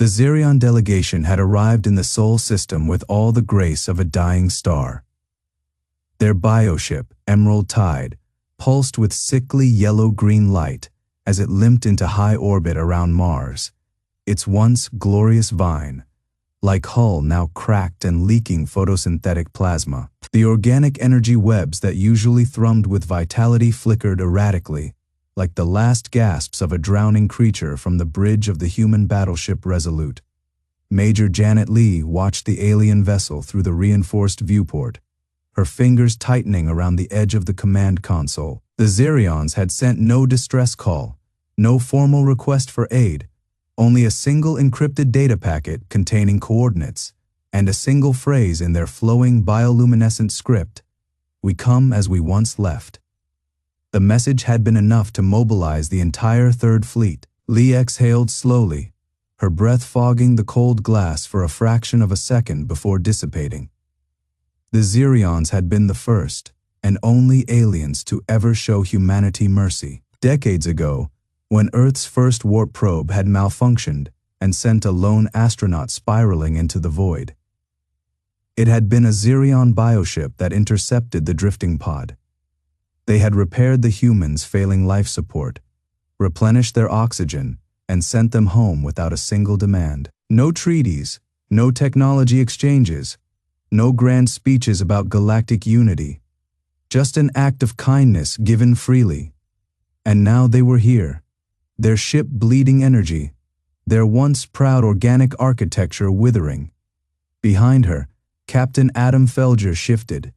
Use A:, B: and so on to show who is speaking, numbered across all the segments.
A: The Xerion delegation had arrived in the Sol system with all the grace of a dying star. Their bioship, Emerald Tide, pulsed with sickly yellow-green light as it limped into high orbit around Mars, its once glorious vine, like hull now cracked and leaking photosynthetic plasma. The organic energy webs that usually thrummed with vitality flickered erratically, like the last gasps of a drowning creature from the bridge of the human battleship Resolute. Major Janet Lee watched the alien vessel through the reinforced viewport, her fingers tightening around the edge of the command console. The Xerions had sent no distress call, no formal request for aid, only a single encrypted data packet containing coordinates, and a single phrase in their flowing bioluminescent script, "We come as we once left." The message had been enough to mobilize the entire Third Fleet. Lee exhaled slowly, her breath fogging the cold glass for a fraction of a second before dissipating. The Xerions had been the first and only aliens to ever show humanity mercy. Decades ago, when Earth's first warp probe had malfunctioned and sent a lone astronaut spiraling into the void. It had been a Xerion bioship that intercepted the drifting pod. They had repaired the humans' failing life support, replenished their oxygen, and sent them home without a single demand. No treaties, no technology exchanges, no grand speeches about galactic unity, just an act of kindness given freely. And now they were here, their ship bleeding energy, their once proud organic architecture withering. Behind her, Captain Adam Felger shifted,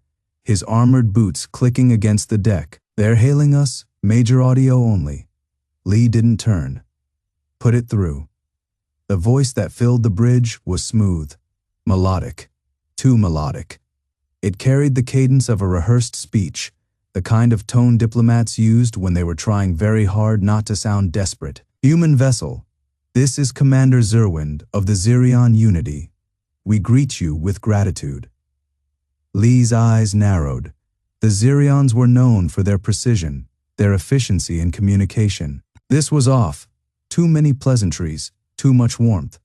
A: his armored boots clicking against the deck. "They're hailing us, major audio only." Lee didn't turn. "Put it through." The voice that filled the bridge was smooth, melodic, too melodic. It carried the cadence of a rehearsed speech, the kind of tone diplomats used when they were trying very hard not to sound desperate. "Human vessel, this is Commander Zerwind of the Xerion Unity. We greet you with gratitude." Lee's eyes narrowed. The Xerions were known for their precision, their efficiency in communication. This was off. Too many pleasantries, too much warmth.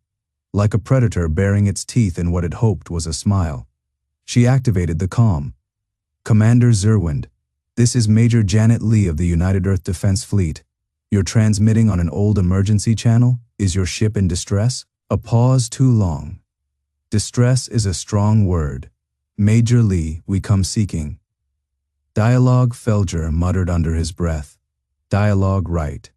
A: Like a predator baring its teeth in what it hoped was a smile. She activated the comm. "Commander Zerwind, this is Major Janet Lee of the United Earth Defense Fleet. You're transmitting on an old emergency channel? Is your ship in distress?" A pause too long. "Distress is a strong word. Major Lee, we come seeking." "Dialogue," Felger muttered under his breath. "Dialogue right."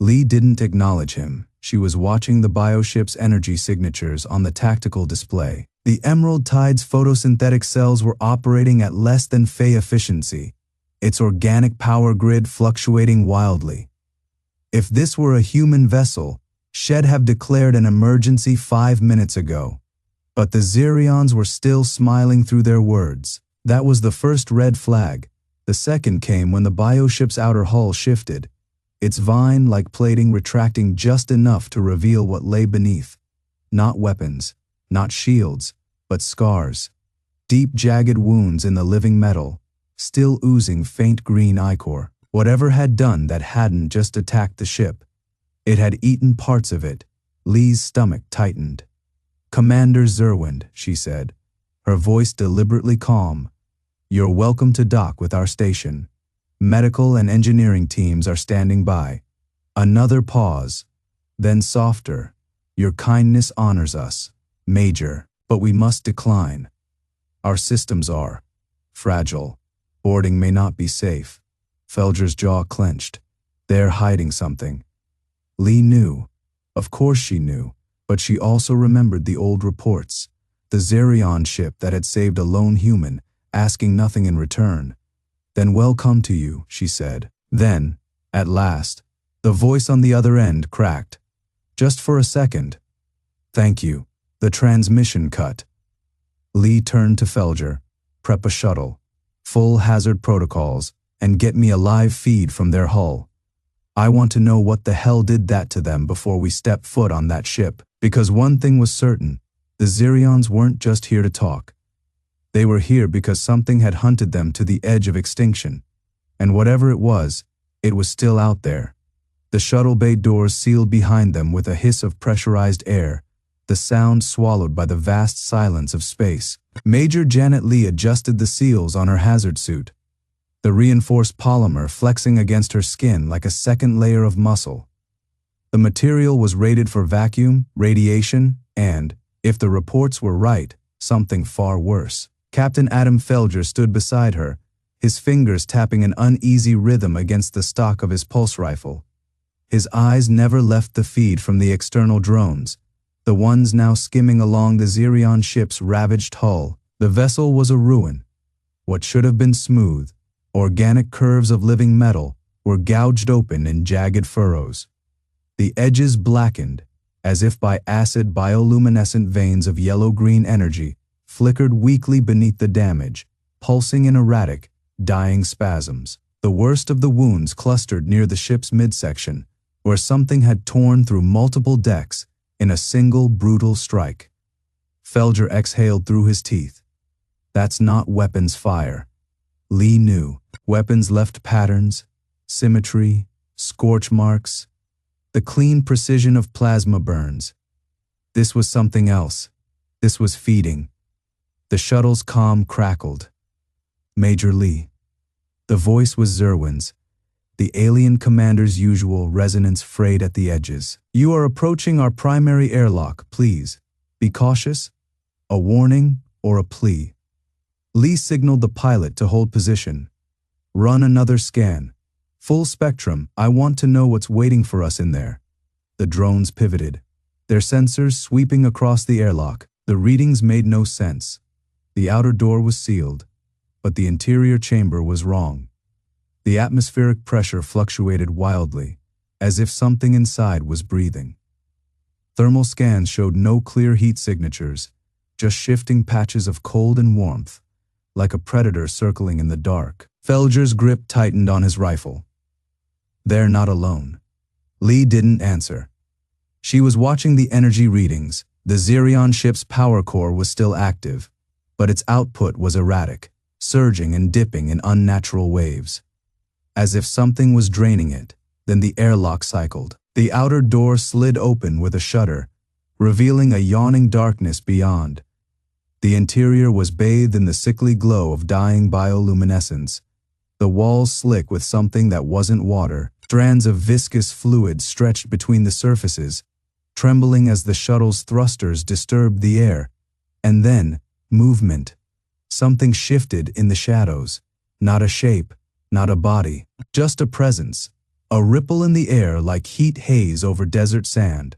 A: Lee didn't acknowledge him. She was watching the bioship's energy signatures on the tactical display. The Emerald Tide's photosynthetic cells were operating at less than Fey efficiency, its organic power grid fluctuating wildly. If this were a human vessel, she'd have declared an emergency 5 minutes ago. But the Xerions were still smiling through their words. That was the first red flag. The second came when the bioship's outer hull shifted, its vine-like plating retracting just enough to reveal what lay beneath. Not weapons, not shields, but scars. Deep jagged wounds in the living metal, still oozing faint green ichor. Whatever had done that hadn't just attacked the ship. It had eaten parts of it. Lee's stomach tightened. "Commander Zerwind," she said, her voice deliberately calm. "You're welcome to dock with our station. Medical and engineering teams are standing by." Another pause, then softer. "Your kindness honors us, Major, but we must decline. Our systems are fragile. Boarding may not be safe." Felger's jaw clenched. They're hiding something. Lee knew. Of course she knew, but she also remembered the old reports. The Xerion ship that had saved a lone human, asking nothing in return. "Then welcome to you," she said. Then, at last, the voice on the other end cracked. Just for a second. "Thank you." The transmission cut. Lee turned to Felger. "Prep a shuttle. Full hazard protocols, and get me a live feed from their hull. I want to know what the hell did that to them before we step foot on that ship." Because one thing was certain, the Xerions weren't just here to talk. They were here because something had hunted them to the edge of extinction. And whatever it was still out there. The shuttle bay doors sealed behind them with a hiss of pressurized air, the sound swallowed by the vast silence of space. Major Janet Lee adjusted the seals on her hazard suit, the reinforced polymer flexing against her skin like a second layer of muscle. The material was rated for vacuum, radiation, and, if the reports were right, something far worse. Captain Adam Felger stood beside her, his fingers tapping an uneasy rhythm against the stock of his pulse rifle. His eyes never left the feed from the external drones, the ones now skimming along the Xerion ship's ravaged hull. The vessel was a ruin. What should have been smooth, organic curves of living metal were gouged open in jagged furrows. The edges blackened, as if by acid bioluminescent veins of yellow-green energy flickered weakly beneath the damage, pulsing in erratic, dying spasms. The worst of the wounds clustered near the ship's midsection, where something had torn through multiple decks in a single brutal strike. Felger exhaled through his teeth. That's not weapons fire. Lee knew. Weapons left patterns, symmetry, scorch marks, the clean precision of plasma burns. This was something else. This was feeding. The shuttle's comm crackled. Major Lee. The voice was Zerwin's, the alien commander's usual resonance frayed at the edges. You are approaching our primary airlock, please. Be cautious. A warning or a plea. Lee signaled the pilot to hold position. Run another scan. Full spectrum, I want to know what's waiting for us in there. The drones pivoted, their sensors sweeping across the airlock. The readings made no sense. The outer door was sealed, but the interior chamber was wrong. The atmospheric pressure fluctuated wildly, as if something inside was breathing. Thermal scans showed no clear heat signatures, just shifting patches of cold and warmth, like a predator circling in the dark. Felger's grip tightened on his rifle. They're not alone. Lee didn't answer. She was watching the energy readings. The Xerion ship's power core was still active, but its output was erratic, surging and dipping in unnatural waves. As if something was draining it, then the airlock cycled. The outer door slid open with a shudder, revealing a yawning darkness beyond. The interior was bathed in the sickly glow of dying bioluminescence, the walls slick with something that wasn't water. Strands of viscous fluid stretched between the surfaces, trembling as the shuttle's thrusters disturbed the air. And then, movement. Something shifted in the shadows. Not a shape, not a body, just a presence. A ripple in the air like heat haze over desert sand.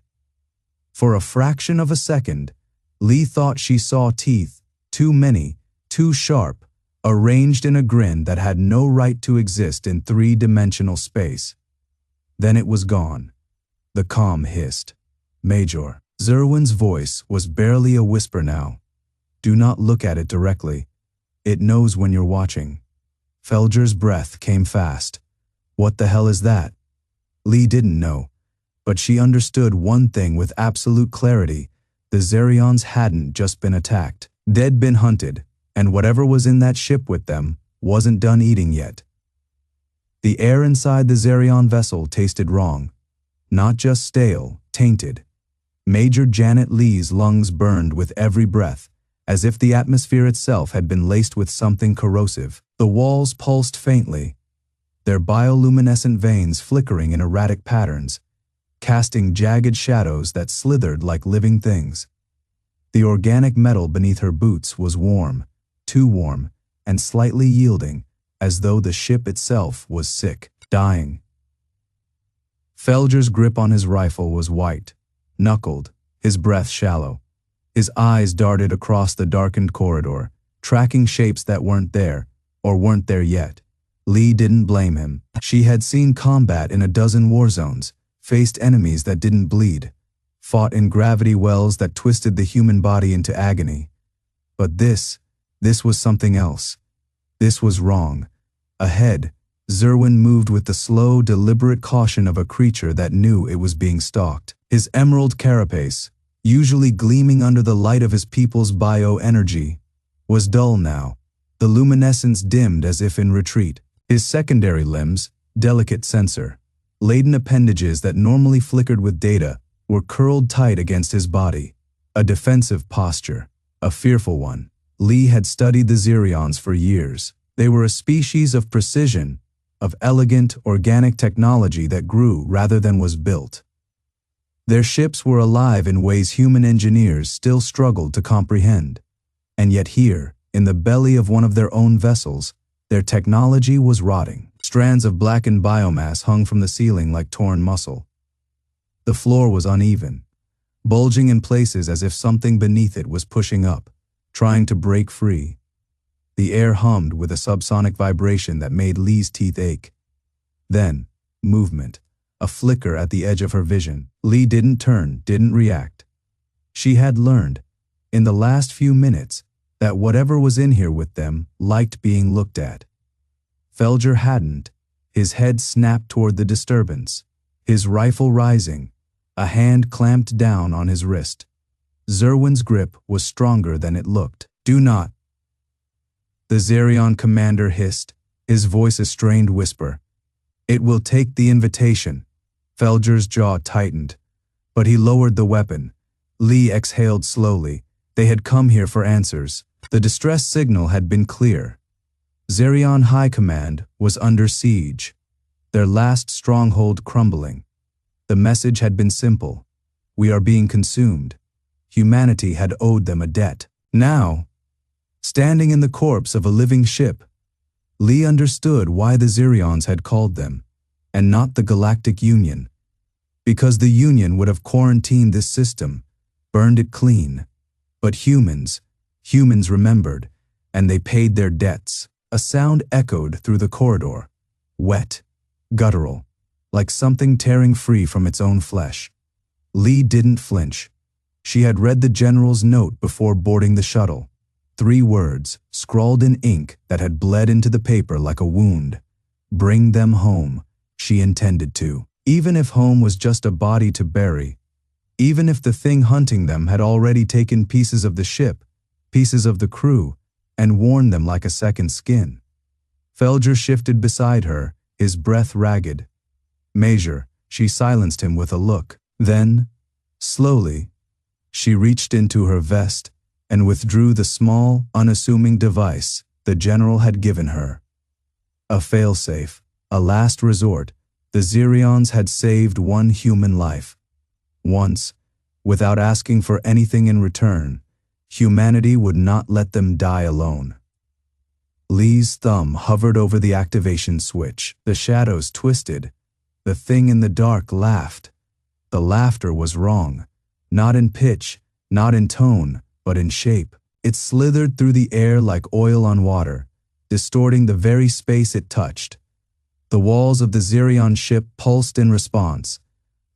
A: For a fraction of a second, Lee thought she saw teeth, too many, too sharp, arranged in a grin that had no right to exist in three-dimensional space. Then it was gone. The comm hissed. Major. Zerwin's voice was barely a whisper now. Do not look at it directly. It knows when you're watching. Felger's breath came fast. What the hell is that? Lee didn't know, but she understood one thing with absolute clarity. The Xerions hadn't just been attacked. They'd been hunted, and whatever was in that ship with them wasn't done eating yet. The air inside the Xerion vessel tasted wrong. Not just stale, tainted. Major Janet Lee's lungs burned with every breath, as if the atmosphere itself had been laced with something corrosive. The walls pulsed faintly, their bioluminescent veins flickering in erratic patterns, casting jagged shadows that slithered like living things. The organic metal beneath her boots was warm, too warm, and slightly yielding, as though the ship itself was sick, dying. Felger's grip on his rifle was white, knuckled, his breath shallow. His eyes darted across the darkened corridor, tracking shapes that weren't there, or weren't there yet. Lee didn't blame him. She had seen combat in a dozen war zones, faced enemies that didn't bleed, fought in gravity wells that twisted the human body into agony. But this was something else. This was wrong. Ahead, Zerwin moved with the slow, deliberate caution of a creature that knew it was being stalked. His emerald carapace, usually gleaming under the light of his people's bioenergy, was dull now, the luminescence dimmed as if in retreat. His secondary limbs, delicate sensor, laden appendages that normally flickered with data, were curled tight against his body. A defensive posture, a fearful one. Lee had studied the Xerions for years. They were a species of precision, of elegant, organic technology that grew rather than was built. Their ships were alive in ways human engineers still struggled to comprehend. And yet here, in the belly of one of their own vessels, their technology was rotting. Strands of blackened biomass hung from the ceiling like torn muscle. The floor was uneven, bulging in places as if something beneath it was pushing up, trying to break free. The air hummed with a subsonic vibration that made Lee's teeth ache. Then, movement, a flicker at the edge of her vision. Lee didn't turn, didn't react. She had learned, in the last few minutes, that whatever was in here with them liked being looked at. Felger hadn't. His head snapped toward the disturbance, his rifle rising, a hand clamped down on his wrist. Zerwin's grip was stronger than it looked. "Do not." The Xerion commander hissed, his voice a strained whisper. "It will take the invitation." Felger's jaw tightened, but he lowered the weapon. Lee exhaled slowly. They had come here for answers. The distress signal had been clear. Xerion High Command was under siege, their last stronghold crumbling. The message had been simple: we are being consumed. Humanity had owed them a debt. Now, standing in the corpse of a living ship, Lee understood why the Xerions had called them, and not the Galactic Union. Because the Union would have quarantined this system, burned it clean. But humans remembered, and they paid their debts. A sound echoed through the corridor, wet, guttural, like something tearing free from its own flesh. Lee didn't flinch. She had read the general's note before boarding the shuttle. 3 words, scrawled in ink that had bled into the paper like a wound. Bring them home, she intended to. Even if home was just a body to bury, even if the thing hunting them had already taken pieces of the ship, pieces of the crew, and worn them like a second skin. Felger shifted beside her, his breath ragged. "Major," she silenced him with a look. Then, slowly, she reached into her vest and withdrew the small, unassuming device the general had given her. A failsafe, a last resort. The Xerions had saved one human life. Once, without asking for anything in return, humanity would not let them die alone. Lee's thumb hovered over the activation switch. The shadows twisted. The thing in the dark laughed. The laughter was wrong, not in pitch, not in tone, but in shape. It slithered through the air like oil on water, distorting the very space it touched. The walls of the Xerion ship pulsed in response,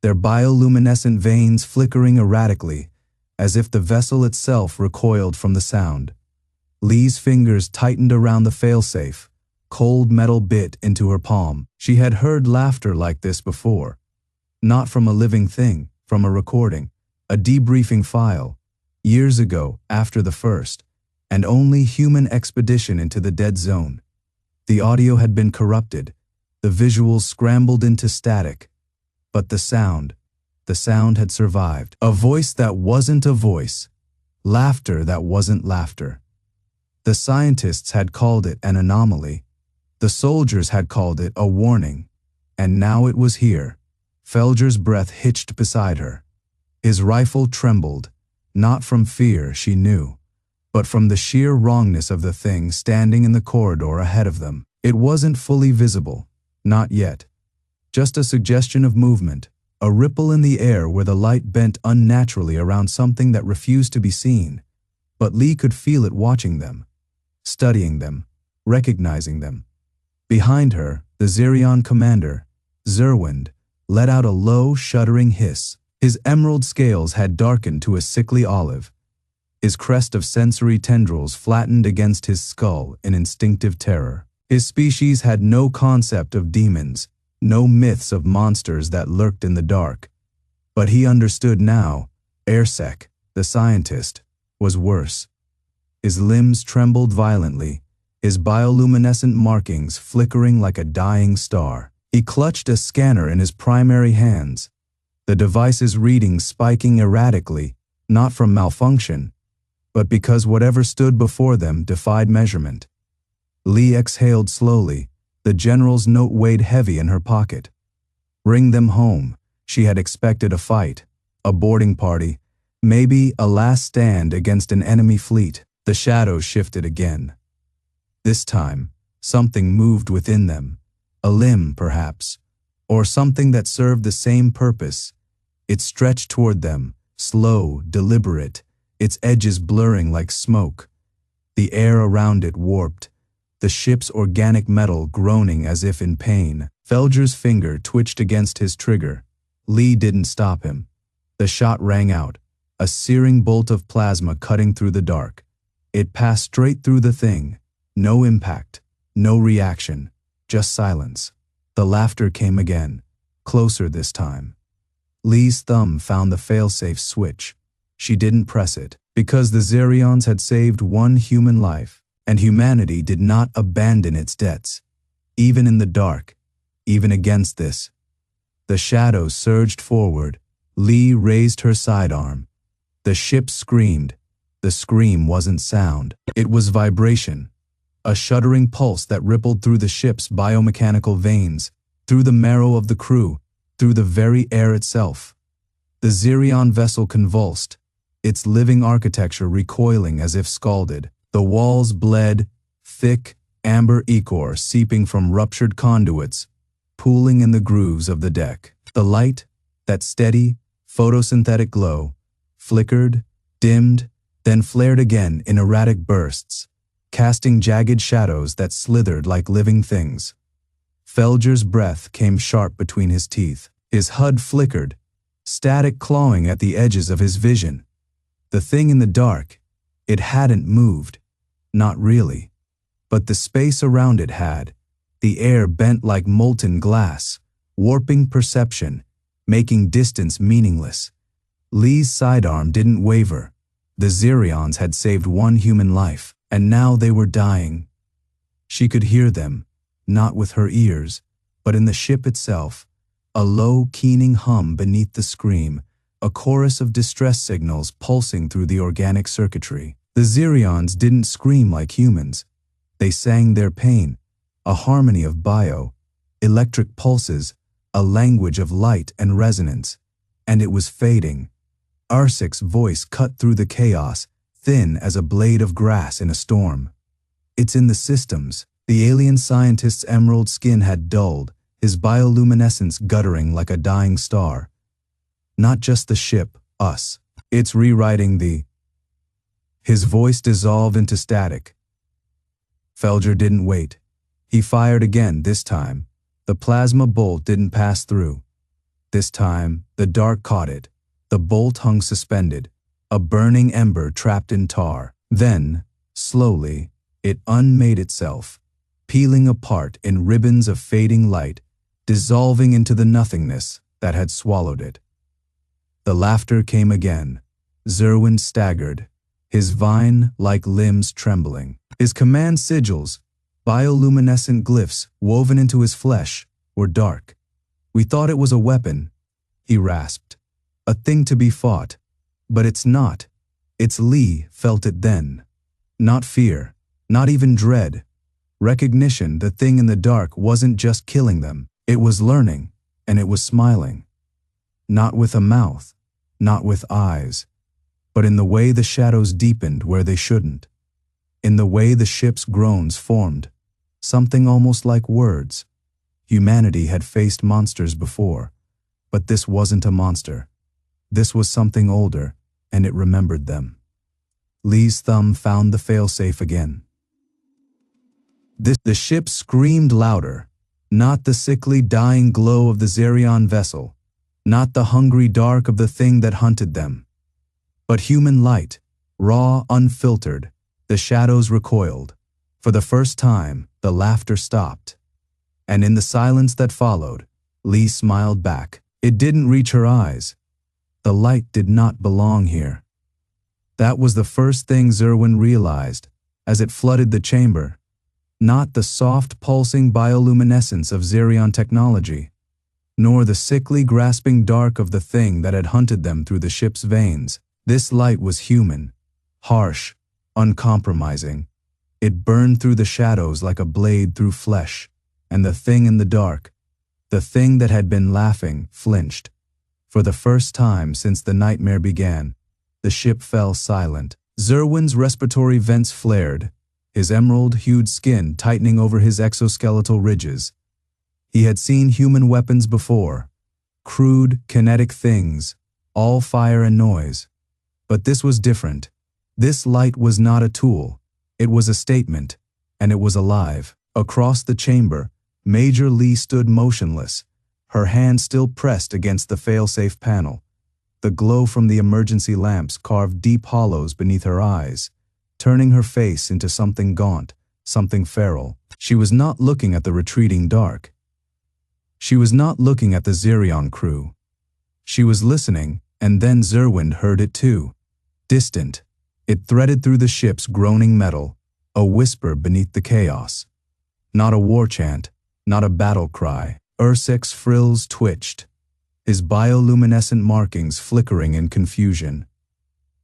A: their bioluminescent veins flickering erratically, as if the vessel itself recoiled from the sound. Lee's fingers tightened around the failsafe, cold metal bit into her palm. She had heard laughter like this before. Not from a living thing, from a recording, a debriefing file, years ago after the first, and only human expedition into the dead zone. The audio had been corrupted, the visuals scrambled into static, but the sound had survived. A voice that wasn't a voice, laughter that wasn't laughter. The scientists had called it an anomaly. The soldiers had called it a warning. And now it was here. Felger's breath hitched beside her. His rifle trembled, not from fear, she knew, but from the sheer wrongness of the thing standing in the corridor ahead of them. It wasn't fully visible, not yet. Just a suggestion of movement, a ripple in the air where the light bent unnaturally around something that refused to be seen. But Lee could feel it watching them, studying them, recognizing them. Behind her, the Xerion commander, Zerwind, let out a low, shuddering hiss. His emerald scales had darkened to a sickly olive. His crest of sensory tendrils flattened against his skull in instinctive terror. His species had no concept of demons, no myths of monsters that lurked in the dark. But he understood now, Airsec, the scientist, was worse. His limbs trembled violently, his bioluminescent markings flickering like a dying star. He clutched a scanner in his primary hands, the device's readings spiking erratically, not from malfunction, but because whatever stood before them defied measurement. Lee exhaled slowly, the general's note weighed heavy in her pocket. Bring them home. She had expected a fight, a boarding party, maybe a last stand against an enemy fleet. The shadows shifted again. This time, something moved within them, a limb perhaps, or something that served the same purpose. It stretched toward them, slow, deliberate, its edges blurring like smoke. The air around it warped, the ship's organic metal groaning as if in pain. Felger's finger twitched against his trigger. Lee didn't stop him. The shot rang out, a searing bolt of plasma cutting through the dark. It passed straight through the thing. No impact, no reaction, just silence. The laughter came again, closer this time. Lee's thumb found the failsafe switch. She didn't press it, because the Xerions had saved one human life, and humanity did not abandon its debts. Even in the dark, even against this. The shadows surged forward. Lee raised her sidearm. The ship screamed. The scream wasn't sound. It was vibration. A shuddering pulse that rippled through the ship's biomechanical veins, through the marrow of the crew, through the very air itself. The Xerion vessel convulsed, its living architecture recoiling as if scalded. The walls bled, thick, amber ichor seeping from ruptured conduits, pooling in the grooves of the deck. The light, that steady, photosynthetic glow, flickered, dimmed, then flared again in erratic bursts, casting jagged shadows that slithered like living things. Felger's breath came sharp between his teeth. His HUD flickered, static clawing at the edges of his vision. The thing in the dark, it hadn't moved. Not really. But the space around it had. The air bent like molten glass, warping perception, making distance meaningless. Lee's sidearm didn't waver. The Xerions had saved one human life, and now they were dying. She could hear them, not with her ears, but in the ship itself, a low, keening hum beneath the scream, a chorus of distress signals pulsing through the organic circuitry. The Xerions didn't scream like humans. They sang their pain, a harmony of electric pulses, a language of light and resonance. And it was fading. Arsik's voice cut through the chaos, thin as a blade of grass in a storm. It's in the systems. The alien scientist's emerald skin had dulled, his bioluminescence guttering like a dying star. Not just the ship, us. It's rewriting the... His voice dissolved into static. Felger didn't wait. He fired again this time. The plasma bolt didn't pass through. This time, the dark caught it. The bolt hung suspended, a burning ember trapped in tar. Then, slowly, it unmade itself, peeling apart in ribbons of fading light, dissolving into the nothingness that had swallowed it. The laughter came again. Zerwin staggered, his vine-like limbs trembling. His command sigils, bioluminescent glyphs woven into his flesh, were dark. We thought it was a weapon, he rasped. A thing to be fought. But it's not. It's Lee felt it then. Not fear, not even dread. Recognition the thing in the dark wasn't just killing them. It was learning, and it was smiling. Not with a mouth, not with eyes, but in the way the shadows deepened where they shouldn't. In the way the ship's groans formed, something almost like words. Humanity had faced monsters before, but this wasn't a monster. This was something older, and it remembered them. Lee's thumb found the failsafe again. The ship screamed louder, not the sickly dying glow of the Xerion vessel, not the hungry dark of the thing that hunted them, but human light, raw, unfiltered. The shadows recoiled. For the first time, the laughter stopped. And in the silence that followed, Lee smiled back. It didn't reach her eyes. The light did not belong here. That was the first thing Zerwin realized as it flooded the chamber. Not the soft, pulsing bioluminescence of Xerion technology, nor the sickly, grasping dark of the thing that had hunted them through the ship's veins. This light was human, harsh, uncompromising. It burned through the shadows like a blade through flesh, and the thing in the dark, the thing that had been laughing, flinched. For the first time since the nightmare began, the ship fell silent. Xerwin's respiratory vents flared, his emerald-hued skin tightening over his exoskeletal ridges. He had seen human weapons before, crude, kinetic things, all fire and noise. But this was different. This light was not a tool. It was a statement, and it was alive. Across the chamber, Major Lee stood motionless, her hand still pressed against the failsafe panel. The glow from the emergency lamps carved deep hollows beneath her eyes, turning her face into something gaunt, something feral. She was not looking at the retreating dark. She was not looking at the Xerion crew. She was listening, and then Xerwin heard it too. Distant, it threaded through the ship's groaning metal, a whisper beneath the chaos. Not a war chant, not a battle cry. Ursek's frills twitched, his bioluminescent markings flickering in confusion.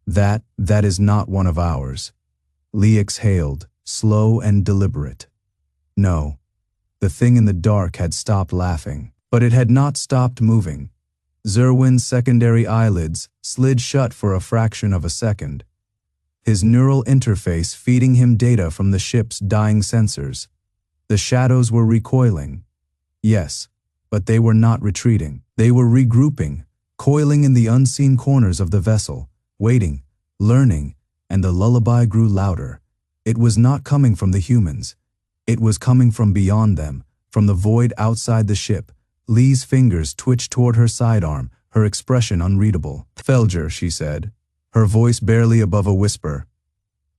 A: That is not one of ours. Lee exhaled, slow and deliberate. No, the thing in the dark had stopped laughing, but it had not stopped moving. Xerwin's secondary eyelids slid shut for a fraction of a second, his neural interface feeding him data from the ship's dying sensors. The shadows were recoiling. Yes, but they were not retreating. They were regrouping, coiling in the unseen corners of the vessel, waiting, learning, and the lullaby grew louder. It was not coming from the humans. It was coming from beyond them, from the void outside the ship. Lee's fingers twitched toward her sidearm, her expression unreadable. "Felger," she said, her voice barely above a whisper.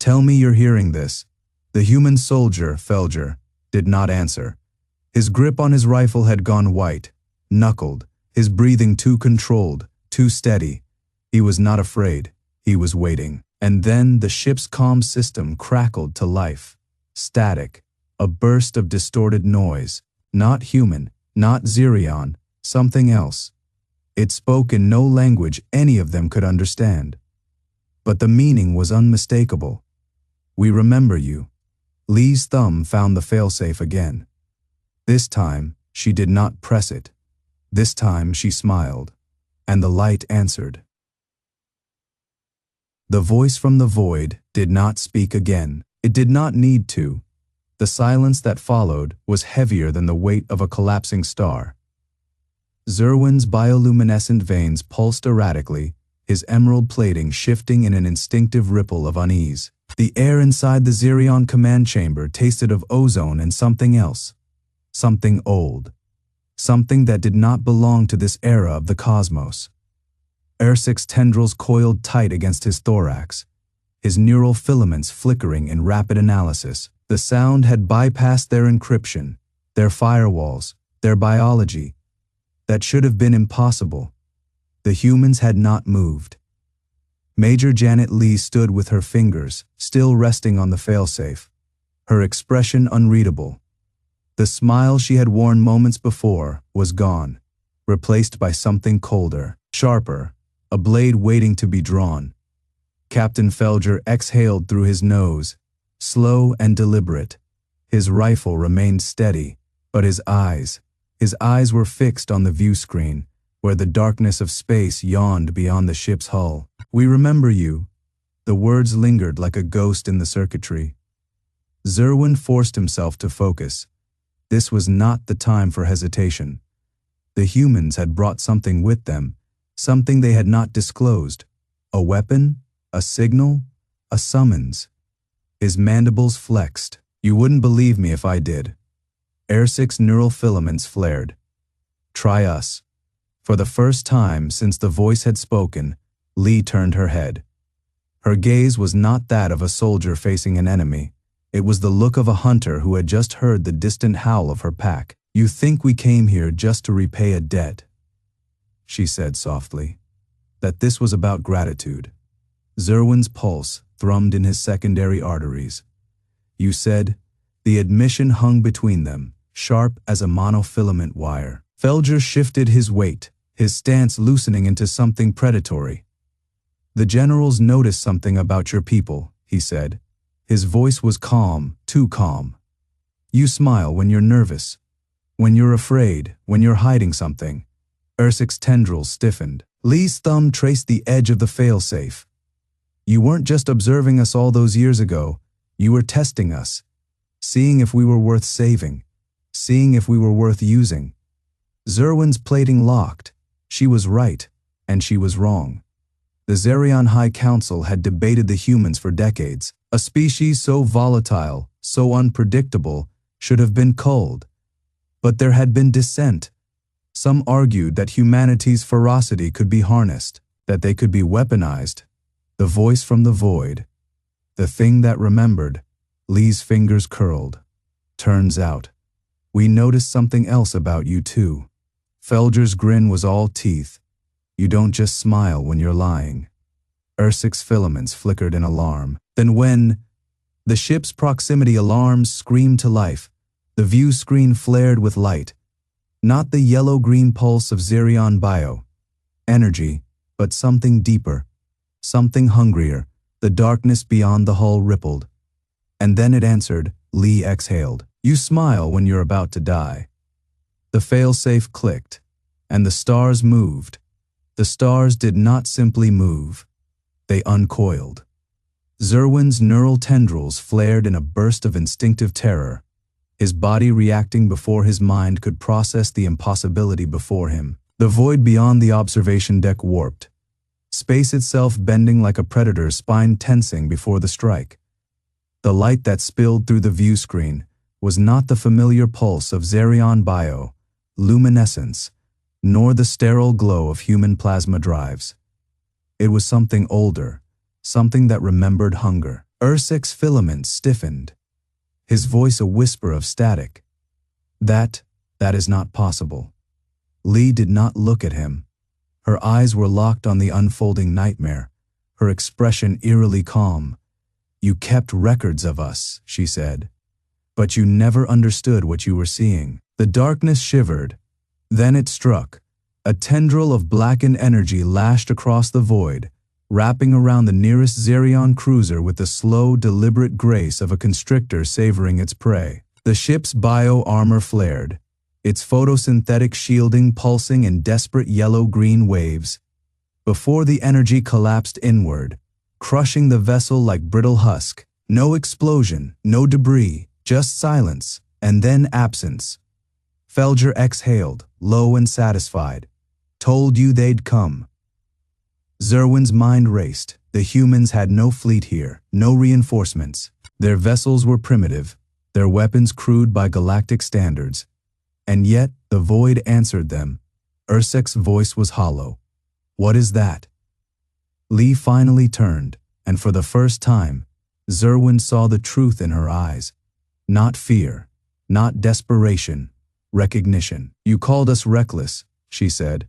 A: "Tell me you're hearing this." The human soldier, Felger, did not answer. His grip on his rifle had gone white, knuckled, his breathing too controlled, too steady. He was not afraid. He was waiting. And then the ship's comm system crackled to life. Static, a burst of distorted noise. Not human, not Xerion, something else. It spoke in no language any of them could understand. But the meaning was unmistakable. "We remember you." Lee's thumb found the failsafe again. This time, she did not press it. This time she smiled, and the light answered. The voice from the void did not speak again. It did not need to. The silence that followed was heavier than the weight of a collapsing star. Xerwin's bioluminescent veins pulsed erratically, his emerald plating shifting in an instinctive ripple of unease. The air inside the Xerion command chamber tasted of ozone and something else. Something old. Something that did not belong to this era of the cosmos. Ursek's tendrils coiled tight against his thorax, his neural filaments flickering in rapid analysis. The sound had bypassed their encryption, their firewalls, their biology. That should have been impossible. The humans had not moved. Major Janet Lee stood with her fingers still resting on the failsafe, her expression unreadable. The smile she had worn moments before was gone, replaced by something colder, sharper, a blade waiting to be drawn. Captain Felger exhaled through his nose, slow and deliberate. His rifle remained steady, but his eyes were fixed on the view screen, where the darkness of space yawned beyond the ship's hull. "We remember you." The words lingered like a ghost in the circuitry. Xerwin forced himself to focus. This was not the time for hesitation. The humans had brought something with them, something they had not disclosed. A weapon, a signal, a summons. His mandibles flexed. "You wouldn't believe me if I did." Ursek's neural filaments flared. "Try us." For the first time since the voice had spoken, Lee turned her head. Her gaze was not that of a soldier facing an enemy. It was the look of a hunter who had just heard the distant howl of her pack. "You think we came here just to repay a debt?" she said softly. That this was about gratitude. Xerwin's pulse thrummed in his secondary arteries. "You said?" The admission hung between them, sharp as a monofilament wire. Felger shifted his weight, his stance loosening into something predatory. The generals noticed something about your people, he said. His voice was calm, too calm. You smile when you're nervous, when you're afraid, when you're hiding something. Ursic's tendrils stiffened. Lee's thumb traced the edge of the failsafe. You weren't just observing us all those years ago, you were testing us, seeing if we were worth saving, seeing if we were worth using. Xerion's plating locked. She was right, and she was wrong. The Xerion High Council had debated the humans for decades. A species so volatile, so unpredictable, should have been culled. But there had been dissent. Some argued that humanity's ferocity could be harnessed, that they could be weaponized. The voice from the void. The thing that remembered. Lee's fingers curled. Turns out, we noticed something else about you too. Felger's grin was all teeth. You don't just smile when you're lying. Ursic's filaments flickered in alarm. Then when the ship's proximity alarms screamed to life, the view screen flared with light. Not the yellow-green pulse of Xerion bio. Energy, but something deeper. Something hungrier. The darkness beyond the hull rippled. And then it answered. Lee exhaled. You smile when you're about to die. The failsafe clicked, and the stars moved. The stars did not simply move. They uncoiled. Xerion's neural tendrils flared in a burst of instinctive terror, his body reacting before his mind could process the impossibility before him. The void beyond the observation deck warped, space itself bending like a predator's spine tensing before the strike. The light that spilled through the view screen was not the familiar pulse of Xerion bio, luminescence, nor the sterile glow of human plasma drives. It was something older, something that remembered hunger. Ursic's filaments stiffened, his voice a whisper of static. That is not possible. Lee did not look at him. Her eyes were locked on the unfolding nightmare, her expression eerily calm. You kept records of us, she said. But you never understood what you were seeing. The darkness shivered. Then it struck. A tendril of blackened energy lashed across the void, wrapping around the nearest Xerion cruiser with the slow, deliberate grace of a constrictor savoring its prey. The ship's bio-armor flared, its photosynthetic shielding pulsing in desperate yellow-green waves. Before the energy collapsed inward, crushing the vessel like brittle husk. No explosion, no debris, just silence, and then absence. Felger exhaled, low and satisfied. Told you they'd come. Xerion's mind raced. The humans had no fleet here, no reinforcements. Their vessels were primitive, their weapons crude by galactic standards. And yet, the void answered them. Ursic's voice was hollow. What is that? Lee finally turned, and for the first time, Xerion saw the truth in her eyes. Not fear, not desperation, recognition. You called us reckless, she said.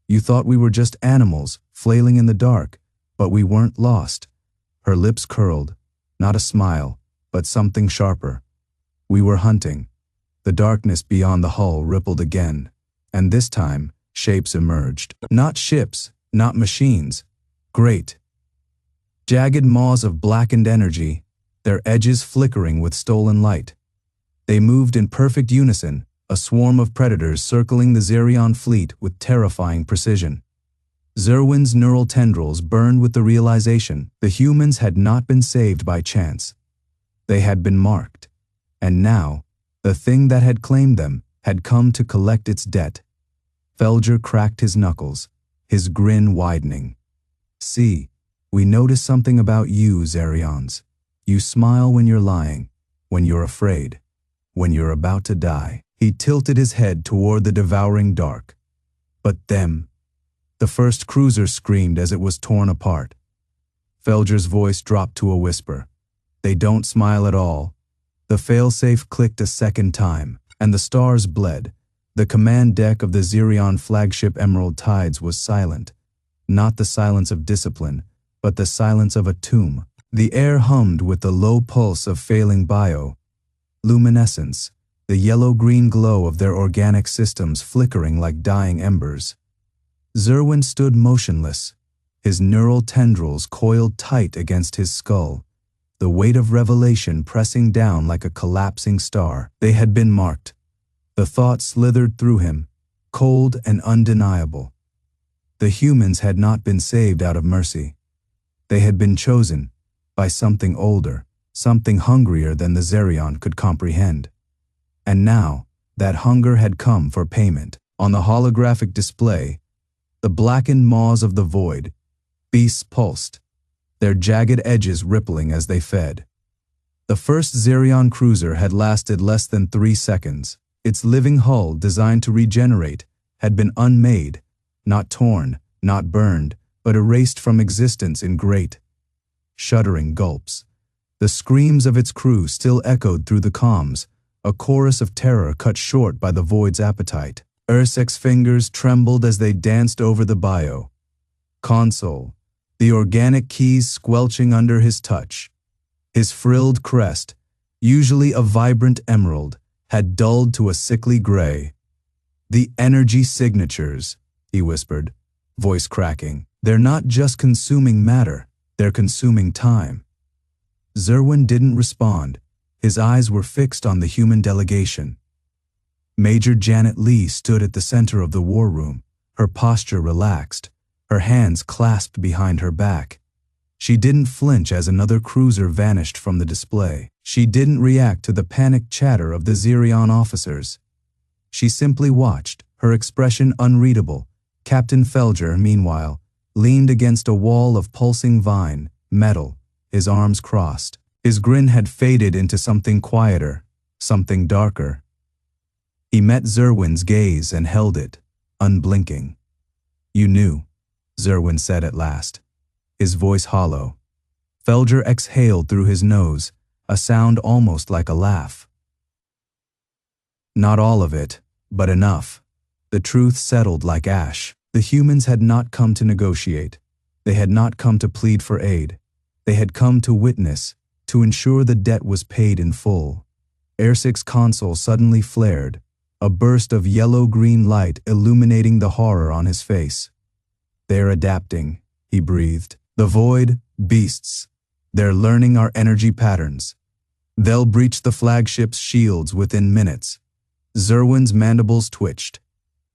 A: You thought we were just animals, flailing in the dark, but we weren't lost. Her lips curled, not a smile, but something sharper. We were hunting. The darkness beyond the hull rippled again, and this time, shapes emerged. Not ships, not machines. Great. Jagged maws of blackened energy, their edges flickering with stolen light. They moved in perfect unison, a swarm of predators circling the Xerion fleet with terrifying precision. Xerion's neural tendrils burned with the realization the humans had not been saved by chance. They had been marked. And now, the thing that had claimed them had come to collect its debt. Felger cracked his knuckles, his grin widening. See, we noticed something about you, Xerions. You smile when you're lying, when you're afraid, when you're about to die. He tilted his head toward the devouring dark. But them. The first cruiser screamed as it was torn apart. Felger's voice dropped to a whisper. They don't smile at all. The failsafe clicked a second time, and the stars bled. The command deck of the Xerion flagship Emerald Tides was silent. Not the silence of discipline, but the silence of a tomb. The air hummed with the low pulse of failing bio. Luminescence, the yellow-green glow of their organic systems flickering like dying embers. Xerion stood motionless, his neural tendrils coiled tight against his skull, the weight of revelation pressing down like a collapsing star. They had been marked. The thought slithered through him, cold and undeniable. The humans had not been saved out of mercy. They had been chosen by something older, something hungrier than the Xerion could comprehend. And now, that hunger had come for payment. On the holographic display, the blackened maws of the void, beasts pulsed, their jagged edges rippling as they fed. The first Xerion cruiser had lasted less than 3 seconds. Its living hull, designed to regenerate, had been unmade, not torn, not burned, but erased from existence in great, shuddering gulps. The screams of its crew still echoed through the comms, a chorus of terror cut short by the void's appetite. Ursek's fingers trembled as they danced over the bio console, the organic keys squelching under his touch. His frilled crest, usually a vibrant emerald, had dulled to a sickly gray. "The energy signatures," he whispered, voice cracking. "They're not just consuming matter, they're consuming time." Xerwin didn't respond. His eyes were fixed on the human delegation. Major Janet Lee stood at the center of the war room, her posture relaxed, her hands clasped behind her back. She didn't flinch as another cruiser vanished from the display. She didn't react to the panicked chatter of the Xerion officers. She simply watched, her expression unreadable. Captain Felger, meanwhile, leaned against a wall of pulsing vine, metal, his arms crossed. His grin had faded into something quieter, something darker. He met Xerwin's gaze and held it, unblinking. "You knew," Xerwin said at last, his voice hollow. Felger exhaled through his nose, a sound almost like a laugh. "Not all of it, but enough." The truth settled like ash. The humans had not come to negotiate. They had not come to plead for aid. They had come to witness, to ensure the debt was paid in full. Ursek's console suddenly flared, a burst of yellow-green light illuminating the horror on his face. "They're adapting," he breathed. "The void, beasts. They're learning our energy patterns. They'll breach the flagship's shields within minutes." Xerwin's mandibles twitched.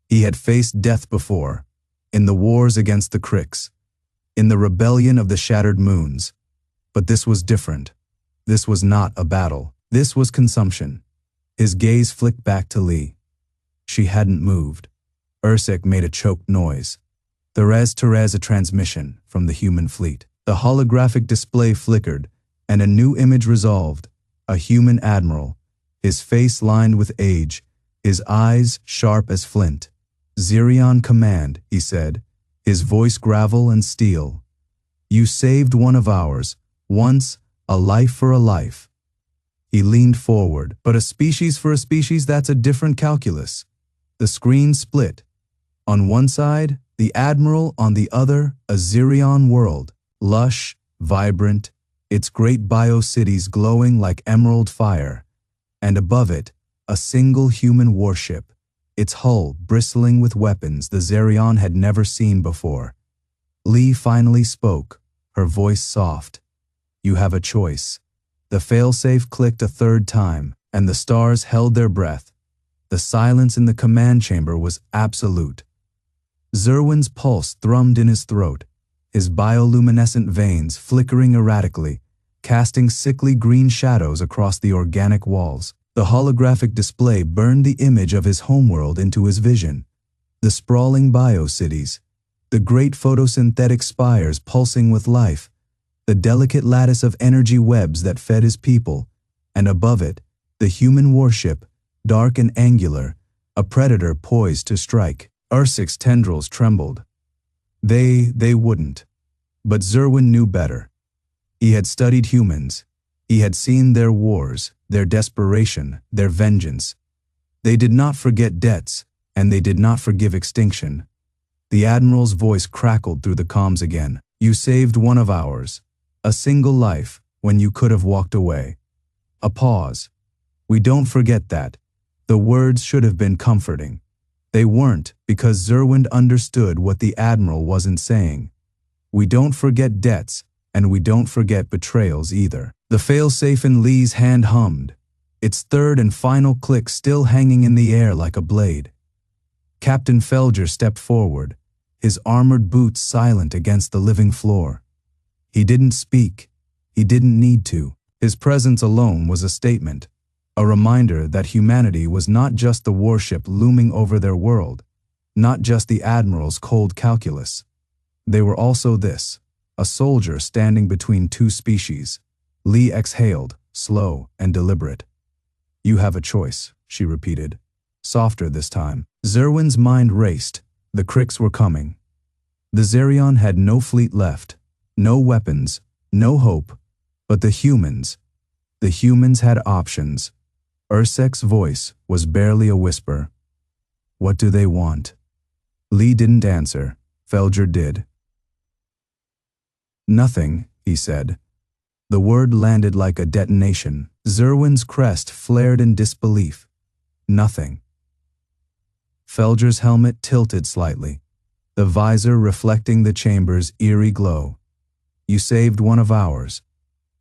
A: He had faced death before, in the wars against the Cricks, in the rebellion of the Shattered Moons. But this was different. This was not a battle. This was consumption. His gaze flicked back to Lee. She hadn't moved. Ursek made a choked noise. "Therese, a transmission from the human fleet." The holographic display flickered, and a new image resolved. A human admiral, his face lined with age, his eyes sharp as flint. "Xerion command," he said, his voice gravel and steel. "You saved one of ours, once, a life for a life." He leaned forward. "But a species for a species, that's a different calculus." The screen split. On one side, the Admiral, on the other, a Xerion world, lush, vibrant, its great bio-cities glowing like emerald fire, and above it, a single human warship, its hull bristling with weapons the Xerion had never seen before. Lee finally spoke, her voice soft. "You have a choice." The failsafe clicked a third time, and the stars held their breath. The silence in the command chamber was absolute. Xerwin's pulse thrummed in his throat, his bioluminescent veins flickering erratically, casting sickly green shadows across the organic walls. The holographic display burned the image of his homeworld into his vision. The sprawling bio-cities, the great photosynthetic spires pulsing with life, the delicate lattice of energy webs that fed his people, and above it, the human warship, dark and angular, a predator poised to strike. Ursek's tendrils trembled. They wouldn't. But Xerwin knew better. He had studied humans. He had seen their wars, their desperation, their vengeance. They did not forget debts, and they did not forgive extinction. The Admiral's voice crackled through the comms again. "You saved one of ours. A single life, when you could have walked away." A pause. "We don't forget that." The words should have been comforting. They weren't, because Xerwin understood what the Admiral wasn't saying. We don't forget debts, and we don't forget betrayals either. The failsafe in Lee's hand hummed, its third and final click still hanging in the air like a blade. Captain Felger stepped forward, his armored boots silent against the living floor. He didn't speak. He didn't need to. His presence alone was a statement, a reminder that humanity was not just the warship looming over their world, not just the admiral's cold calculus. They were also this, a soldier standing between two species. Lee exhaled, slow and deliberate. "You have a choice," she repeated, softer this time. Xerion's mind raced. The Cricks were coming. The Xerion had no fleet left, no weapons, no hope, but the humans had options. Ursek's voice was barely a whisper. "What do they want?" Lee didn't answer. Felger did. "Nothing," he said. The word landed like a detonation. Xerion's crest flared in disbelief. "Nothing." Felger's helmet tilted slightly, the visor reflecting the chamber's eerie glow. "You saved one of ours.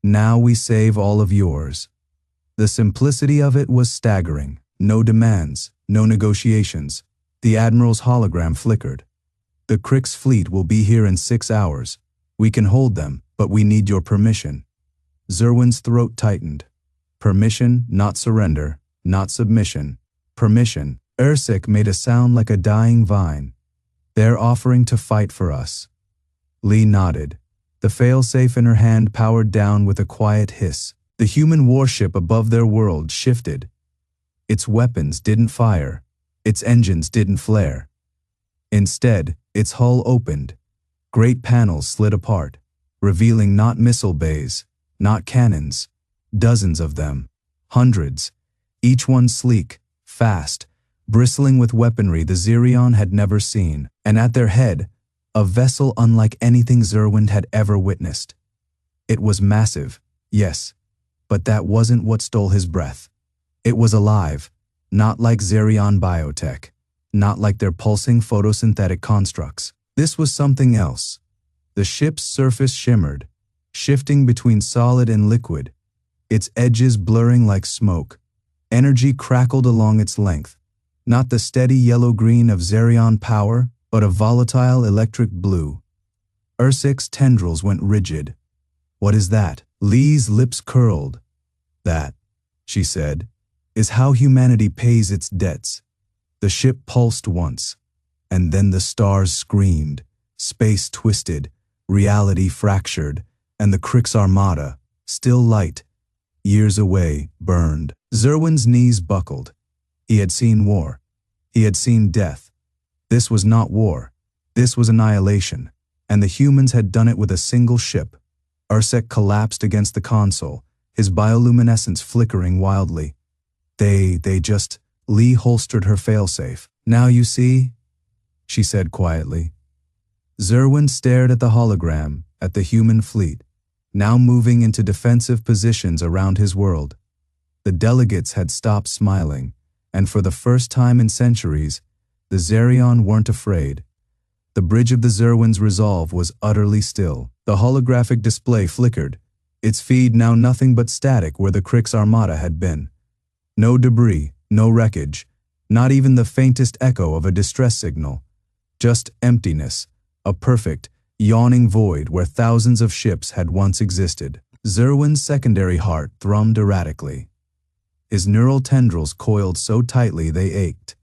A: Now we save all of yours." The simplicity of it was staggering. No demands, no negotiations. The Admiral's hologram flickered. "The Cricks fleet will be here in 6 hours. We can hold them, but we need your permission." Xerion's throat tightened. Permission, not surrender, not submission. Permission. Ursek made a sound like a dying vine. "They're offering to fight for us." Lee nodded. The failsafe in her hand powered down with a quiet hiss. The human warship above their world shifted. Its weapons didn't fire. Its engines didn't flare. Instead, its hull opened. Great panels slid apart, revealing not missile bays, not cannons, dozens of them, hundreds, each one sleek, fast, bristling with weaponry the Xerion had never seen, and at their head, a vessel unlike anything Xerion had ever witnessed. It was massive, yes, but that wasn't what stole his breath. It was alive, not like Xerion biotech, not like their pulsing photosynthetic constructs. This was something else. The ship's surface shimmered, shifting between solid and liquid, its edges blurring like smoke. Energy crackled along its length, not the steady yellow-green of Xerion power, but a volatile electric blue. Ursek's tendrils went rigid. "What is that?" Lee's lips curled. "That," she said, "is how humanity pays its debts." The ship pulsed once, and then the stars screamed, space twisted, reality fractured, and the Cricks Armada, still light, years away, burned. Xerion's knees buckled. He had seen war. He had seen death. This was not war. This was annihilation, and the humans had done it with a single ship. Ursek collapsed against the console, his bioluminescence flickering wildly. They just... Lee holstered her failsafe. "Now you see," she said quietly. Xerion stared at the hologram, at the human fleet, now moving into defensive positions around his world. The delegates had stopped smiling, and for the first time in centuries, the Xerion weren't afraid. The bridge of the Xerion's resolve was utterly still. The holographic display flickered, its feed now nothing but static where the Cricks Armada had been. No debris, no wreckage, not even the faintest echo of a distress signal. Just emptiness, a perfect, yawning void where thousands of ships had once existed. Xerion's secondary heart thrummed erratically. His neural tendrils coiled so tightly they ached.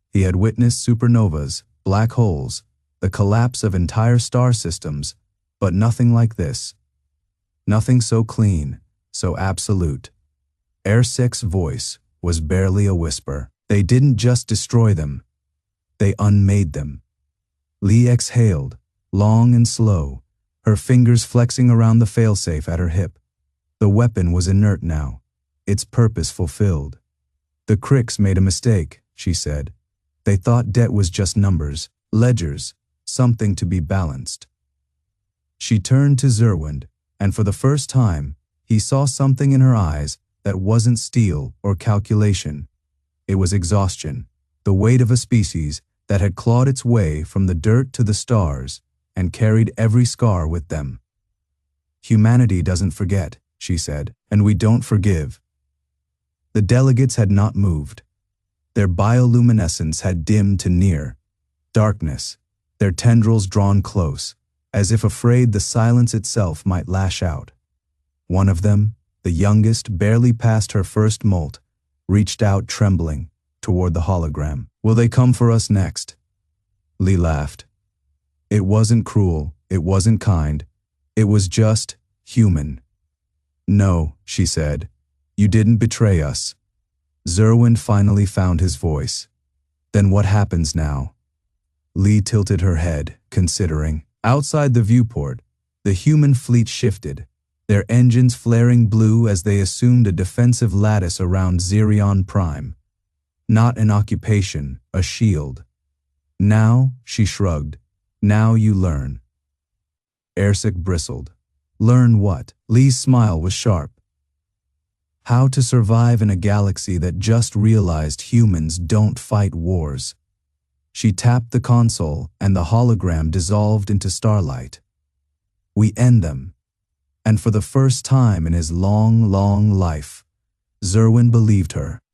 A: He had witnessed supernovas, black holes, the collapse of entire star systems, but nothing like this. Nothing so clean, so absolute. Ursek's voice was barely a whisper. They didn't just destroy them. They unmade them. Lee exhaled, long and slow, her fingers flexing around the failsafe at her hip. The weapon was inert now, its purpose fulfilled. "The Cricks made a mistake," she said. "They thought debt was just numbers, ledgers, something to be balanced." She turned to Xerion, and for the first time, he saw something in her eyes that wasn't steel or calculation. It was exhaustion, the weight of a species that had clawed its way from the dirt to the stars, and carried every scar with them. Humanity doesn't forget, she said, and we don't forgive. The delegates had not moved. Their bioluminescence had dimmed to near darkness, their tendrils drawn close, as if afraid the silence itself might lash out. One of them, the youngest, barely past her first molt, reached out trembling toward the hologram. Will they come for us next? Lee laughed. It wasn't cruel, it wasn't kind, it was just human. No, she said, you didn't betray us. Xerion finally found his voice. Then what happens now? Lee tilted her head, considering. Outside the viewport, the human fleet shifted, their engines flaring blue as they assumed a defensive lattice around Xerion Prime. Not an occupation, a shield. Now, she shrugged, now you learn. Ersic bristled. Learn what? Lee's smile was sharp. How to survive in a galaxy that just realized humans don't fight wars. She tapped the console and the hologram dissolved into starlight. We end them. And for the first time in his long, long life, Xerion believed her.